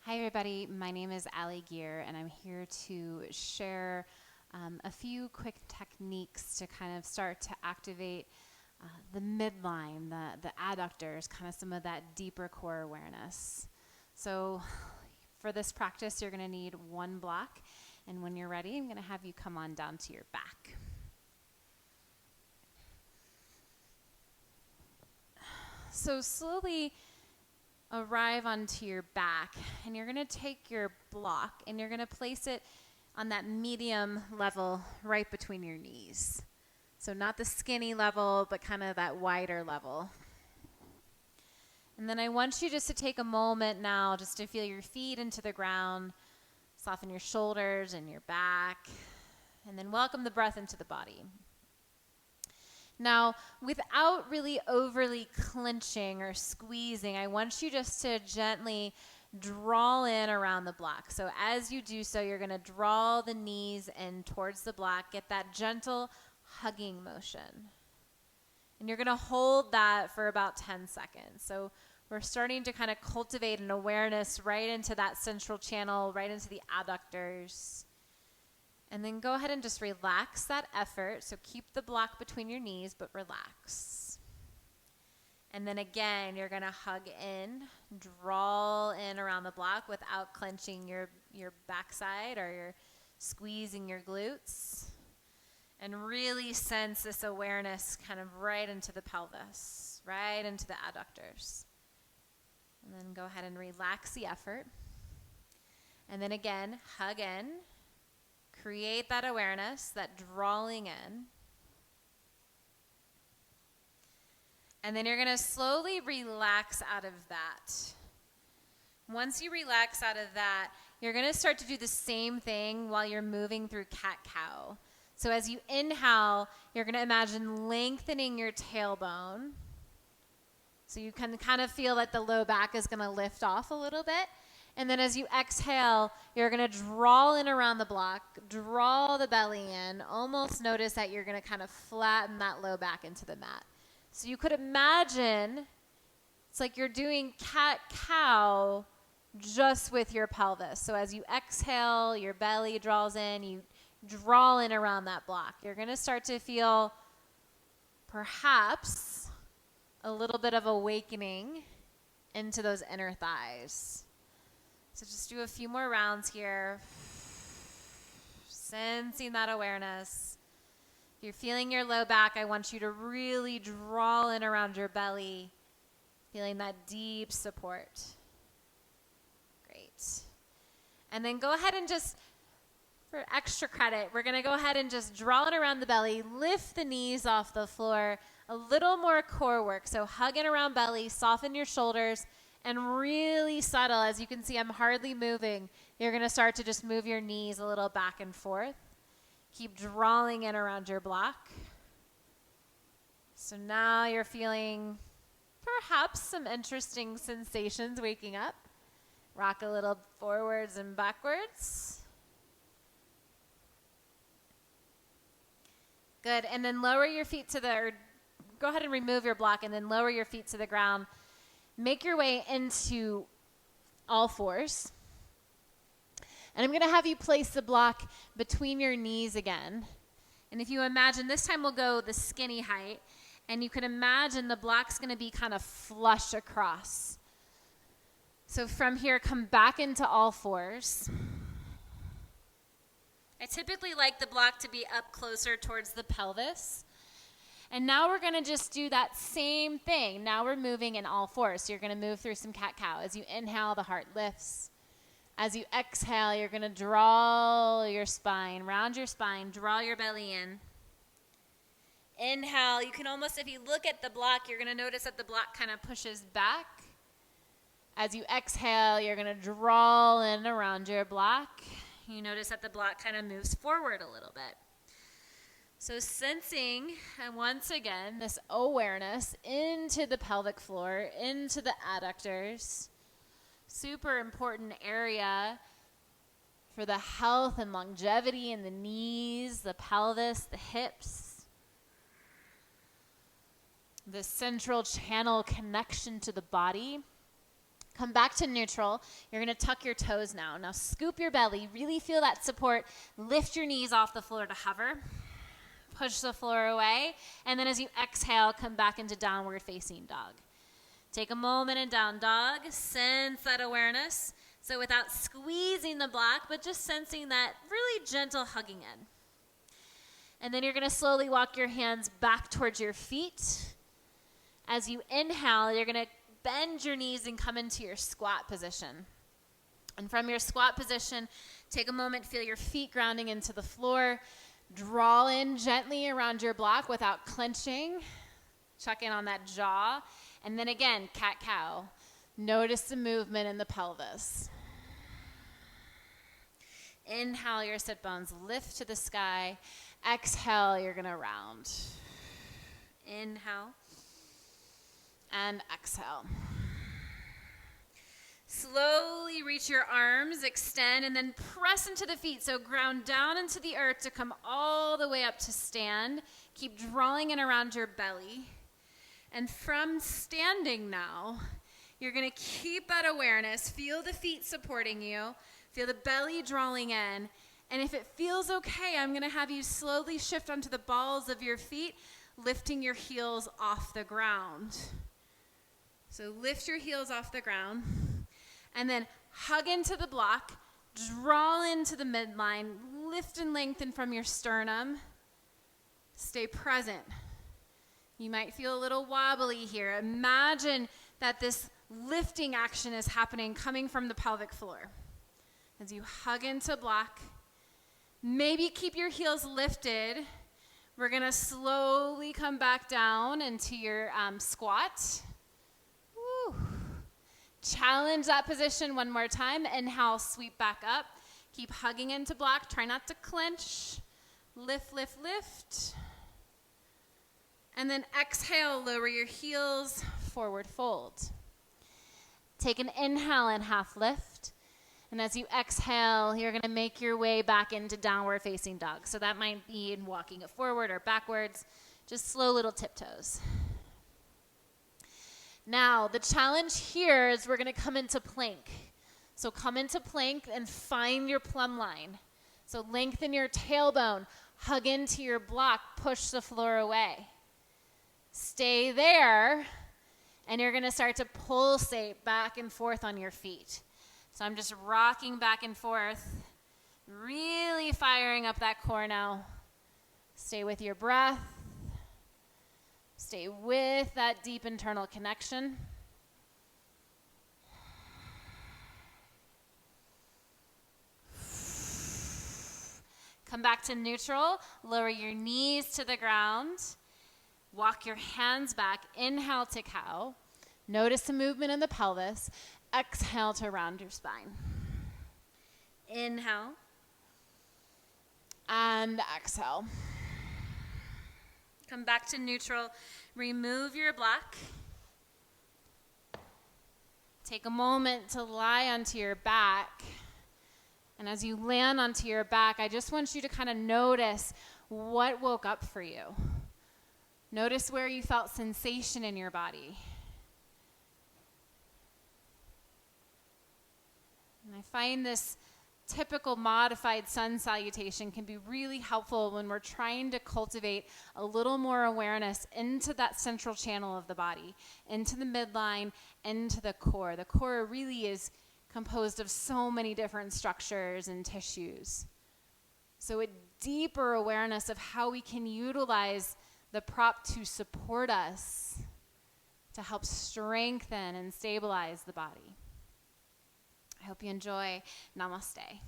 Hi everybody, my name is Allie Gear and I'm here to share a few quick techniques to kind of start to activate the midline, the adductors, kind of some of that deeper core awareness. So for this practice, you're going to need one block, and when you're ready, I'm going to have you come on down to your back. So slowly arrive onto your back, and you're going to take your block and you're going to place it on that medium level right between your knees. So not the skinny level, but kind of that wider level. And then I want you just to take a moment now just to feel your feet into the ground, soften your shoulders and your back, and then welcome the breath into the body. Now, without really overly clenching or squeezing, I want you just to gently draw in around the block. So as you do so, you're going to draw the knees in towards the block, get that gentle hugging motion. And you're going to hold that for about 10 seconds. So we're starting to kind of cultivate an awareness right into that central channel, right into the adductors. And then go ahead and just relax that effort. So keep the block between your knees, but relax. And then again, you're going to hug in, draw in around the block without clenching your backside or you're squeezing your glutes. And really sense this awareness kind of right into the pelvis, right into the adductors. And then go ahead and relax the effort. And then again, hug in. Create that awareness, that drawing in. And then you're going to slowly relax out of that. Once you relax out of that, you're going to start to do the same thing while you're moving through cat-cow. So as you inhale, you're going to imagine lengthening your tailbone. So you can kind of feel that the low back is going to lift off a little bit. And then as you exhale, you're going to draw in around the block, draw the belly in, almost notice that you're going to kind of flatten that low back into the mat. So you could imagine it's like you're doing cat-cow just with your pelvis. So as you exhale, your belly draws in, you draw in around that block. You're going to start to feel perhaps a little bit of awakening into those inner thighs. So just do a few more rounds here. Sensing that awareness. If you're feeling your low back, I want you to really draw in around your belly, feeling that deep support. Great. And then go ahead and just, for extra credit, we're going to go ahead and just draw it around the belly, lift the knees off the floor, a little more core work. So hug in around belly, soften your shoulders, and really subtle. As you can see, I'm hardly moving. You're going to start to just move your knees a little back and forth. Keep drawing in around your block. So now you're feeling perhaps some interesting sensations waking up. Rock a little forwards and backwards. Good. And then lower your feet to or go ahead and remove your block and then lower your feet to the ground. Make your way into all fours. And I'm going to have you place the block between your knees again. And if you imagine, this time we'll go the skinny height. And you can imagine the block's going to be kind of flush across. So from here, come back into all fours. I typically like the block to be up closer towards the pelvis. And now we're going to just do that same thing. Now we're moving in all fours. So you're going to move through some cat-cow. As you inhale, the heart lifts. As you exhale, you're going to draw your spine, round your spine, draw your belly in. Inhale, you can almost, if you look at the block, you're going to notice that the block kind of pushes back. As you exhale, you're going to draw in around your block. You notice that the block kind of moves forward a little bit. So sensing, and once again, this awareness into the pelvic floor, into the adductors. Super important area for the health and longevity in the knees, the pelvis, the hips. The central channel connection to the body. Come back to neutral. You're going to tuck your toes now. Now scoop your belly. Really feel that support. Lift your knees off the floor to hover. Push the floor away. And then as you exhale, come back into downward facing dog. Take a moment in down dog. Sense that awareness. So without squeezing the block, but just sensing that really gentle hugging in. And then you're going to slowly walk your hands back towards your feet. As you inhale, you're going to bend your knees and come into your squat position. And from your squat position, take a moment, feel your feet grounding into the floor. Draw in gently around your block without clenching. Check in on that jaw. And then again, cat-cow. Notice the movement in the pelvis. Inhale, your sit bones lift to the sky. Exhale, you're going to round. Inhale. And exhale. Slowly reach your arms, extend, and then press into the feet. So ground down into the earth to come all the way up to stand. Keep drawing in around your belly. And from standing now, you're going to keep that awareness. Feel the feet supporting you. Feel the belly drawing in. And if it feels okay, I'm going to have you slowly shift onto the balls of your feet, lifting your heels off the ground. So lift your heels off the ground. And then hug into the block. Draw into the midline. Lift and lengthen from your sternum. Stay present. You might feel a little wobbly here. Imagine that this lifting action is happening coming from the pelvic floor. As you hug into block, maybe keep your heels lifted. We're going to slowly come back down into your squat. Woo. Challenge that position one more time. Inhale, sweep back up. Keep hugging into block. Try not to clench. Lift, lift, lift. And then exhale, lower your heels, forward fold. Take an inhale and half lift. And as you exhale, you're going to make your way back into downward facing dog. So that might be in walking it forward or backwards, just slow little tiptoes. Now, the challenge here is we're going to come into plank. So come into plank and find your plumb line. So lengthen your tailbone, hug into your block, push the floor away. Stay there, and you're going to start to pulsate back and forth on your feet. So I'm just rocking back and forth, really firing up that core now. Stay with your breath. Stay with that deep internal connection. Come back to neutral. Lower your knees to the ground. Walk your hands back. Inhale to cow. Notice the movement in the pelvis. Exhale to round your spine. Inhale. And exhale. Come back to neutral. Remove your block. Take a moment to lie onto your back. And as you land onto your back, I just want you to kind of notice what woke up for you. Notice where you felt sensation in your body. And I find this typical modified sun salutation can be really helpful when we're trying to cultivate a little more awareness into that central channel of the body, into the midline, into the core. The core really is composed of so many different structures and tissues. So a deeper awareness of how we can utilize the prop to support us, to help strengthen and stabilize the body. I hope you enjoy. Namaste.